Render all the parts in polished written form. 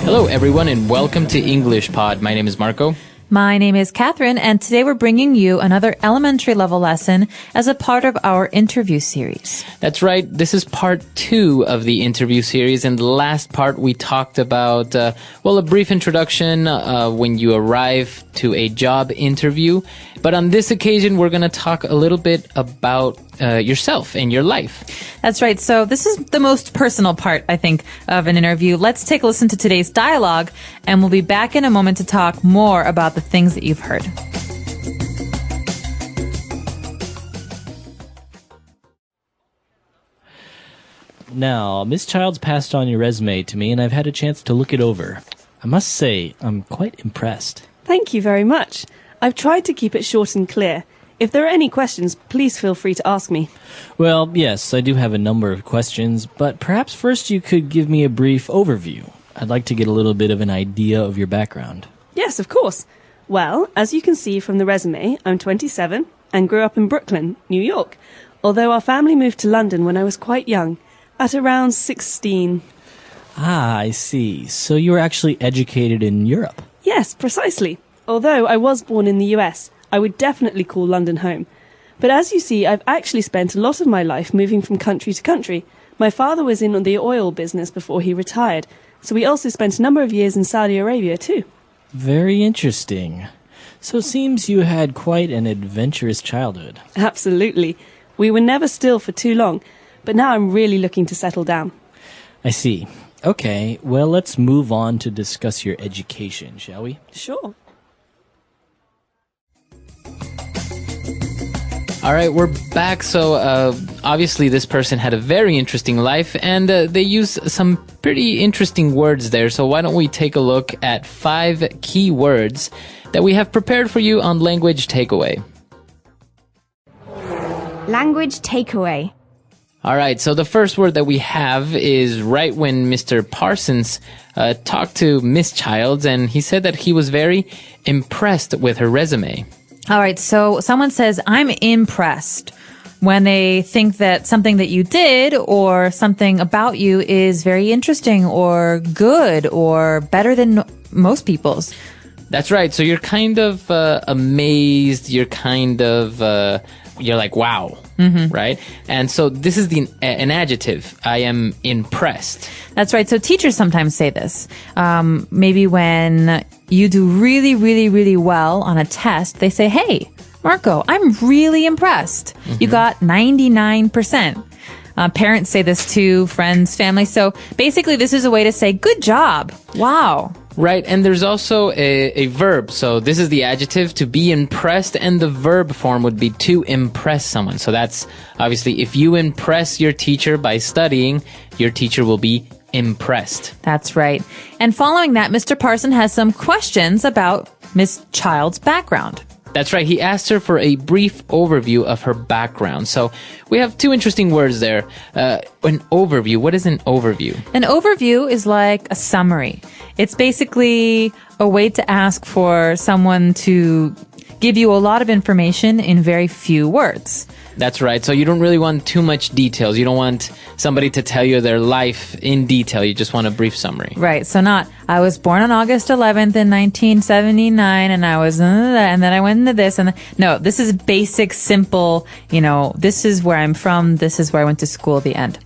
Hello, everyone, and welcome to English Pod. My name is Marco. My name is Catherine, and today we're bringing you another elementary level lesson as a part of our interview series. That's right. This is part 2 of the interview series. In the last part, we talked about, a brief introduction when you arrive to a job interview. But on this occasion, we're going to talk a little bit about yourself and your life. That's right. So this is the most personal part, I think, of an interview. Let's take a listen to today's dialogue, and we'll be back in a moment to talk more about the things that you've heard. Now, Miss Childs passed on your resume to me, and I've had a chance to look it over. I must say, I'm quite impressed. Thank you very much. I've tried to keep it short and clear. If there are any questions, please feel free to ask me. Well, yes, I do have a number of questions, but perhaps first you could give me a brief overview. I'd like to get a little bit of an idea of your background. Yes, of course. Well, as you can see from the resume, I'm 27 and grew up in Brooklyn, New York, although our family moved to London when I was quite young, at around 16. Ah, I see. So you were actually educated in Europe? Yes, precisely. Although I was born in the US, I would definitely call London home. But as you see, I've actually spent a lot of my life moving from country to country. My father was in the oil business before he retired, so we also spent a number of years in Saudi Arabia too. Very interesting. So it seems you had quite an adventurous childhood. Absolutely. We were never still for too long, but now I'm really looking to settle down. I see. Okay, well, let's move on to discuss your education, shall we? Sure. All right, we're back. So obviously this person had a very interesting life, and they use some pretty interesting words there. So why don't we take a look at 5 key words that we have prepared for you on Language Takeaway. Language takeaway. All right, so the first word that we have is right when Mr. Parsons talked to Miss Childs, and he said that he was very impressed with her resume. All right, so someone says, I'm impressed when they think that something that you did or something about you is very interesting or good or better than most people's. That's right. So you're kind of amazed. You're kind of, you're like, wow, right? And so this is an adjective. I am impressed. That's right. So teachers sometimes say this. Maybe when you do really, really, really well on a test, they say, hey, Marco, I'm really impressed. You got 99%. Parents say this to friends, family. So basically, this is a way to say, good job. Wow. Right, and there's also a verb. So this is the adjective, to be impressed, and the verb form would be to impress someone. So that's obviously, if you impress your teacher by studying, your teacher will be impressed. That's right. And following that, Mr. Parson has some questions about Miss Child's background. That's right. He asked her for a brief overview of her background. So we have 2 interesting words there. An overview. What is an overview? An overview is like a summary. It's basically a way to ask for someone to give you a lot of information in very few words. That's right. So you don't really want too much details. You don't want somebody to tell you their life in detail. You just want a brief summary. Right. So not, I was born on August 11th in 1979 and I was, and then I went into this. No, this is basic, simple, this is where I'm from. This is where I went to school, the end.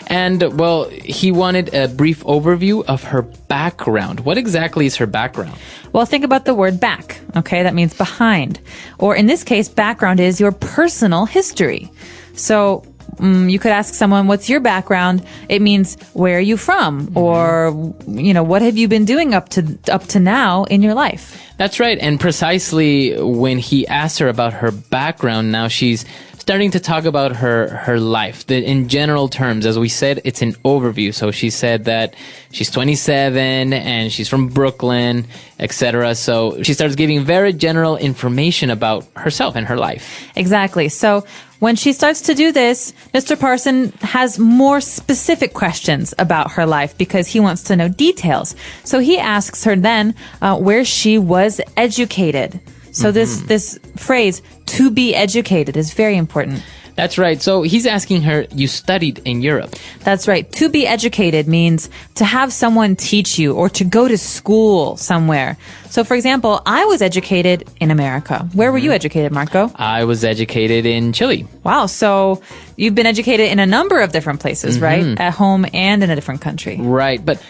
And, he wanted a brief overview of her background. What exactly is her background? Well, think about the word back. Okay. That means behind. Or in this case, background is your personal history. So you could ask someone, what's your background? It means, where are you from? Or, what have you been doing up to now in your life? That's right. And precisely when he asked her about her background, now she's starting to talk about her life. In general terms, as we said, it's an overview. So she said that she's 27 and she's from Brooklyn, etc. So she starts giving very general information about herself and her life. Exactly. So when she starts to do this, Mr. Parson has more specific questions about her life because he wants to know details. So he asks her then where she was educated. So this phrase, to be educated, is very important. That's right. So he's asking her, you studied in Europe. That's right. To be educated means to have someone teach you or to go to school somewhere. So, for example, I was educated in America. Where were you educated, Marco? I was educated in Chile. Wow. So you've been educated in a number of different places, right? At home and in a different country. Right. But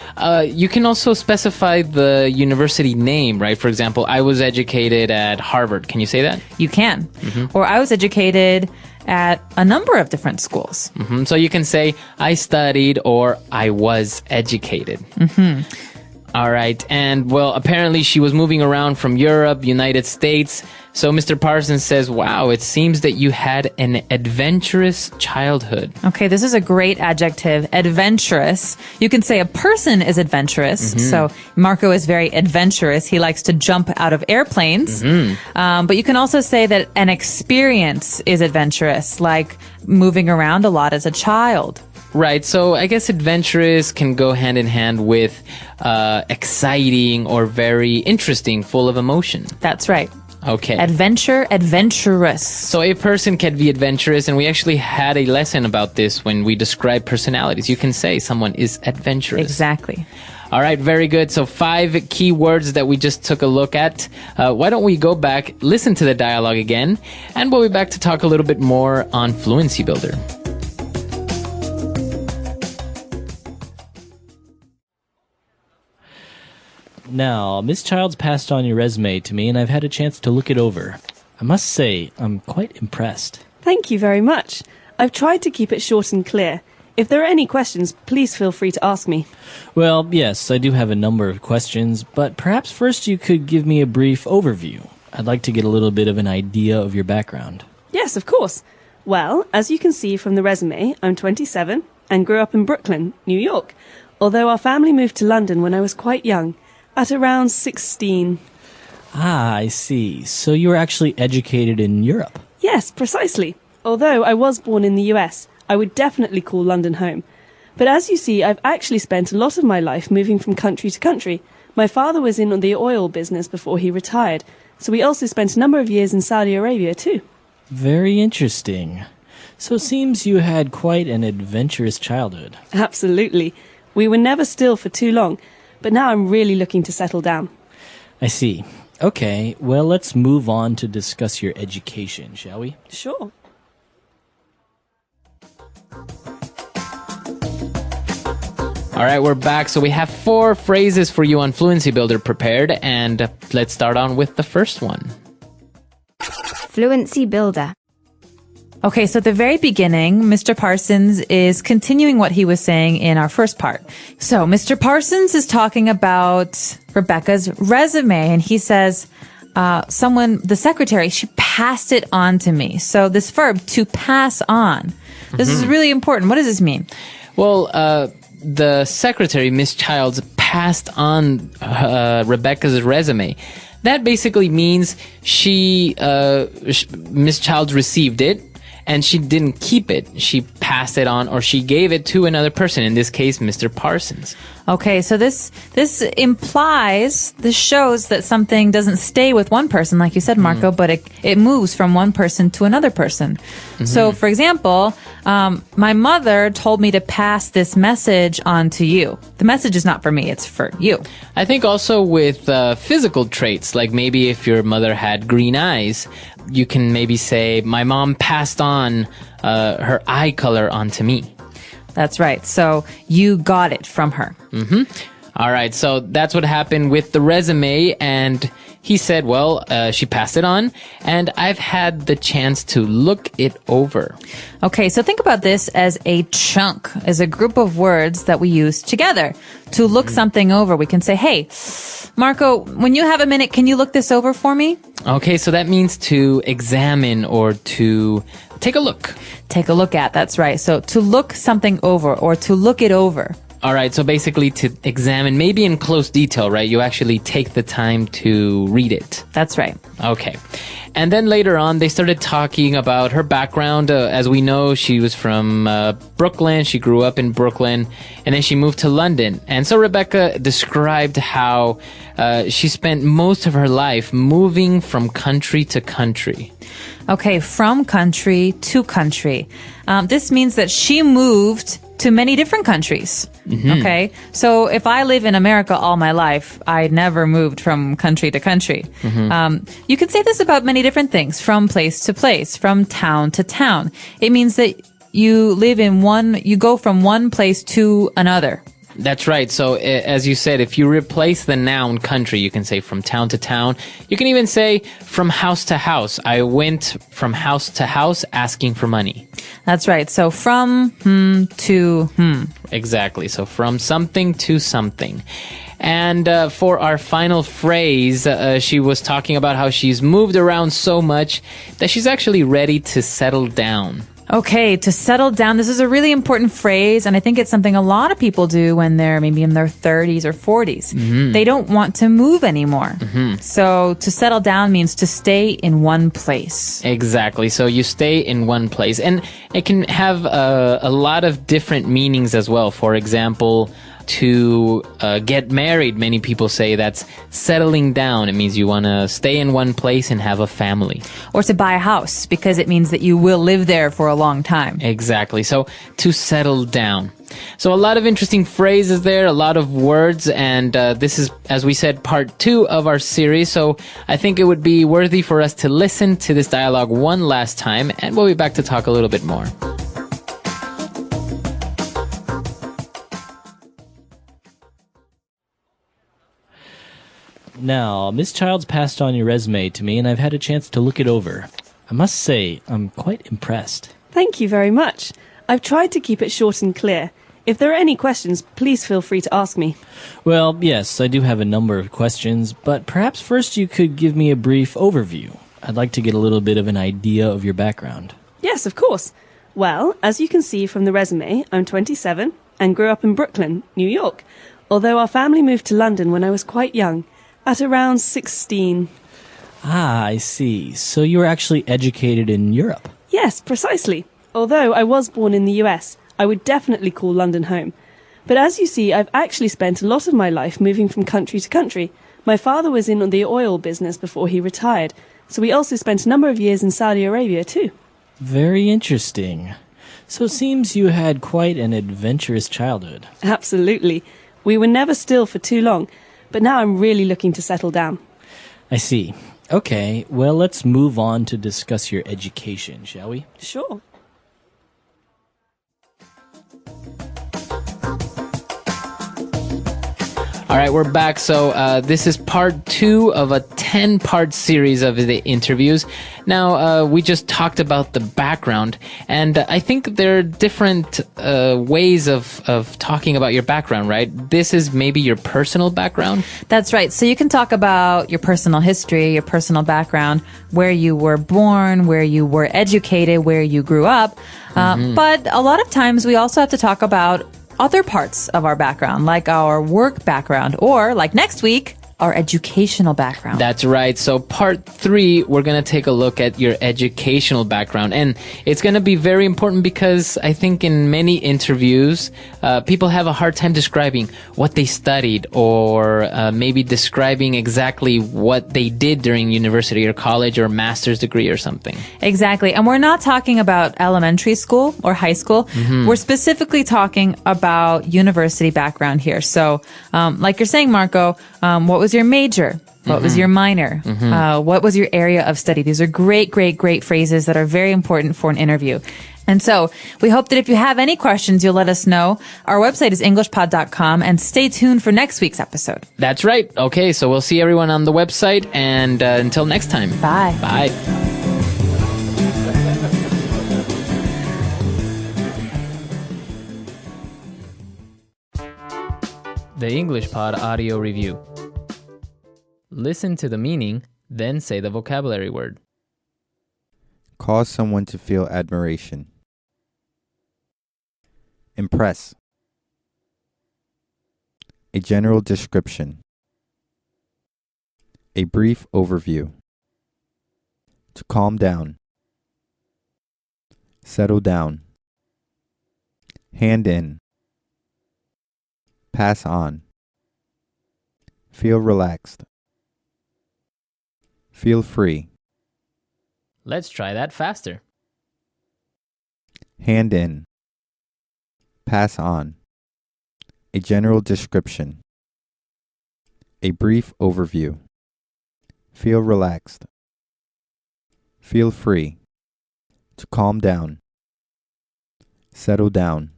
you can also specify the university name, right? For example, I was educated at Harvard. Can you say that? You can. Or I was educated at a number of different schools. So you can say, I studied or I was educated. All right. And well, apparently she was moving around from Europe, United States. So Mr. Parsons says, wow, it seems that you had an adventurous childhood. Okay, this is a great adjective, adventurous. You can say a person is adventurous. So Marco is very adventurous. He likes to jump out of airplanes. But you can also say that an experience is adventurous, like moving around a lot as a child. Right. So I guess adventurous can go hand in hand with exciting or very interesting, full of emotion. That's right. Okay. Adventurous. So a person can be adventurous, and we actually had a lesson about this when we describe personalities. You can say someone is adventurous. Exactly. All right, very good. So 5 key words that we just took a look at. Why don't we go back, listen to the dialogue again, and we'll be back to talk a little bit more on Fluency Builder. Now, Miss Childs passed on your resume to me, and I've had a chance to look it over. I must say, I'm quite impressed. Thank you very much. I've tried to keep it short and clear. If there are any questions, please feel free to ask me. Well, yes, I do have a number of questions, but perhaps first you could give me a brief overview. I'd like to get a little bit of an idea of your background. Yes, of course. Well, as you can see from the resume, I'm 27 and grew up in Brooklyn, New York, although our family moved to London when I was quite young, at around 16. Ah, I see. So you were actually educated in Europe? Yes, precisely. Although I was born in the US, I would definitely call London home. But as you see, I've actually spent a lot of my life moving from country to country. My father was in the oil business before he retired, so we also spent a number of years in Saudi Arabia too. Very interesting. So it seems you had quite an adventurous childhood. Absolutely. We were never still for too long, but now I'm really looking to settle down. I see. Okay, well, let's move on to discuss your education, shall we? Sure. All right, we're back. So we have 4 phrases for you on Fluency Builder prepared, and let's start on with the first one. Fluency Builder. Okay, so at the very beginning, Mr. Parsons is continuing what he was saying in our first part. So Mr. Parsons is talking about Rebecca's resume, and he says, the secretary, she passed it on to me. So this verb, to pass on, this is really important. What does this mean? Well, the secretary, Miss Childs, passed on Rebecca's resume. That basically means Miss Childs received it, and she didn't keep it. She passed it on, or she gave it to another person, in this case, Mr. Parsons. Okay, so this shows that something doesn't stay with one person, like you said, Marco, but it moves from one person to another person. So, for example, my mother told me to pass this message on to you. The message is not for me, it's for you. I think also with physical traits, like maybe if your mother had green eyes, you can maybe say, my mom passed on her eye color onto me. That's right. So you got it from her. All right. So that's what happened with the resume. And he said, well, she passed it on, and I've had the chance to look it over. Okay. So think about this as a chunk, as a group of words that we use together. To look something over, we can say, hey, Marco, when you have a minute, can you look this over for me? Okay. So that means to examine or to take a look. Take a look at. That's right. So to look something over or to look it over. All right. So basically to examine, maybe in close detail, right? You actually take the time to read it. That's right. Okay. And then later on, they started talking about her background. As we know, she was from Brooklyn. She grew up in Brooklyn, and then she moved to London. And so Rebecca described how she spent most of her life moving from country to country. Okay, from country to country. This means that she moved to many different countries. Okay, so if I live in America all my life, I never moved from country to country. You could say this about many different things, from place to place, from town to town. It means that you go from one place to another. That's right. So as you said, if you replace the noun country, you can say from town to town. You can even say from house to house. I went from house to house asking for money. That's right. So from to Exactly. So from something to something. And for our final phrase, she was talking about how she's moved around so much that she's actually ready to settle down. Okay, to settle down. This is a really important phrase, and I think it's something a lot of people do when they're maybe in their 30s or 40s. They don't want to move anymore. So to settle down means to stay in one place. Exactly. So you stay in one place. And it can have a lot of different meanings as well. For example, to get married, many people say that's settling down. It means you want to stay in one place and have a family. Or to buy a house, because it means that you will live there for a long time. Exactly. So to settle down. So a lot of interesting phrases there, a lot of words, and this is, as we said, part 2 of our series. So I think it would be worthy for us to listen to this dialogue one last time, and we'll be back to talk a little bit more. Now, Miss Childs passed on your resume to me, and I've had a chance to look it over. I must say, I'm quite impressed. Thank you very much. I've tried to keep it short and clear. If there are any questions, please feel free to ask me. Well, yes, I do have a number of questions, but perhaps first you could give me a brief overview. I'd like to get a little bit of an idea of your background. Yes, of course. Well, as you can see from the resume, I'm 27 and grew up in Brooklyn, New York, although our family moved to London when I was quite young, at around 16. Ah, I see. So you were actually educated in Europe? Yes, precisely. Although I was born in the US, I would definitely call London home. But as you see, I've actually spent a lot of my life moving from country to country. My father was in the oil business before he retired, so we also spent a number of years in Saudi Arabia too. Very interesting. So it seems you had quite an adventurous childhood. Absolutely. We were never still for too long, but now I'm really looking to settle down. I see. Okay, well, let's move on to discuss your education, shall we? Sure. All right, we're back. So this is part 2 of a 10-part series of the interviews. Now, we just talked about the background, and I think there are different ways of talking about your background, right? This is maybe your personal background? That's right. So you can talk about your personal history, your personal background, where you were born, where you were educated, where you grew up. But a lot of times we also have to talk about other parts of our background, like our work background, or like next week, our educational background. That's right. So part 3, we're going to take a look at your educational background. And it's going to be very important because I think in many interviews, people have a hard time describing what they studied or maybe describing exactly what they did during university or college or master's degree or something. Exactly. And we're not talking about elementary school or high school. We're specifically talking about university background here. So, like you're saying, Marco, what was your major? What was your minor? What was your area of study? These are great, great, great phrases that are very important for an interview. And so we hope that if you have any questions, you'll let us know. Our website is englishpod.com, and stay tuned for next week's episode. That's right. Okay, so we'll see everyone on the website, and until next time. Bye. Bye. The English Pod Audio Review. Listen to the meaning, then say the vocabulary word. Cause someone to feel admiration. Impress. A general description. A brief overview. To calm down. Settle down. Hand in. Pass on. Feel relaxed. Feel free. Let's try that faster. Hand in. Pass on. A general description. A brief overview. Feel relaxed. Feel free. To calm down. Settle down.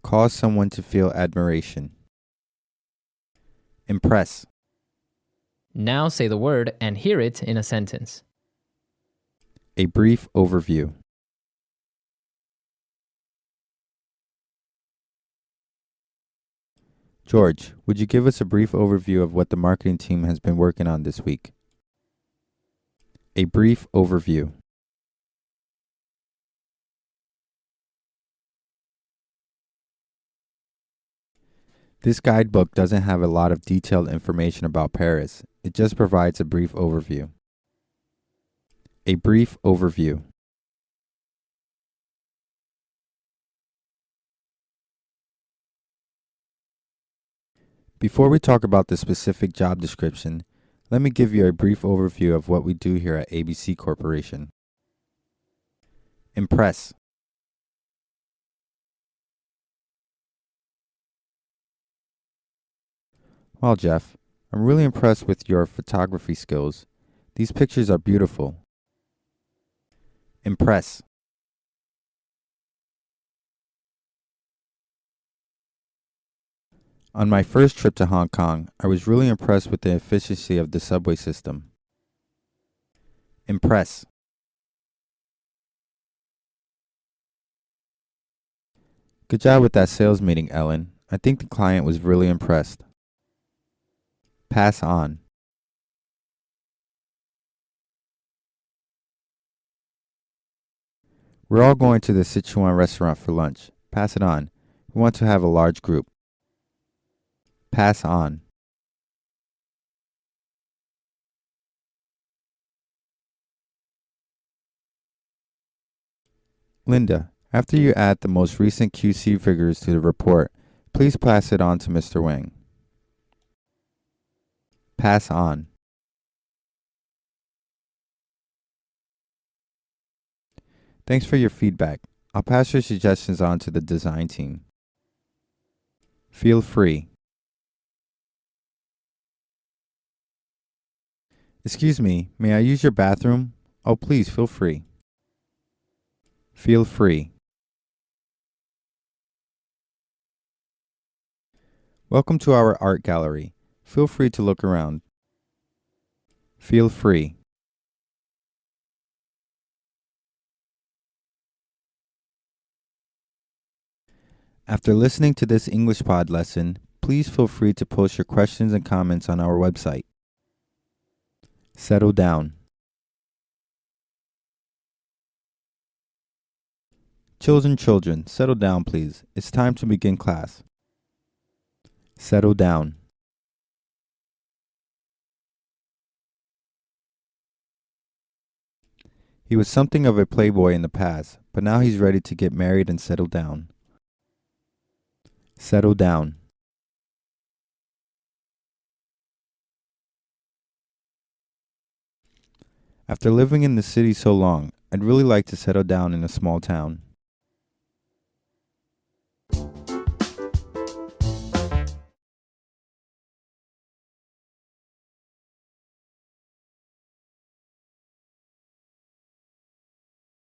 Cause someone to feel admiration. Impress. Now say the word and hear it in a sentence. A brief overview. George, would you give us a brief overview of what the marketing team has been working on this week? A brief overview. This guidebook doesn't have a lot of detailed information about Paris. It just provides a brief overview. A brief overview. Before we talk about the specific job description, let me give you a brief overview of what we do here at ABC Corporation. Impress. Well, Jeff, I'm really impressed with your photography skills. These pictures are beautiful. Impress. On my first trip to Hong Kong, I was really impressed with the efficiency of the subway system. Impress. Good job with that sales meeting, Ellen. I think the client was really impressed. Pass on. We're all going to the Sichuan restaurant for lunch. Pass it on. We want to have a large group. Pass on. Linda, after you add the most recent QC figures to the report, please pass it on to Mr. Wang. Pass on. Thanks for your feedback. I'll pass your suggestions on to the design team. Feel free. Excuse me, may I use your bathroom? Oh, please, feel free. Feel free. Welcome to our art gallery. Feel free to look around. Feel free. After listening to this English pod lesson, please feel free to post your questions and comments on our website. Settle down. Children, settle down, please. It's time to begin class. Settle down. He was something of a playboy in the past, but now he's ready to get married and settle down. Settle down. After living in the city so long, I'd really like to settle down in a small town.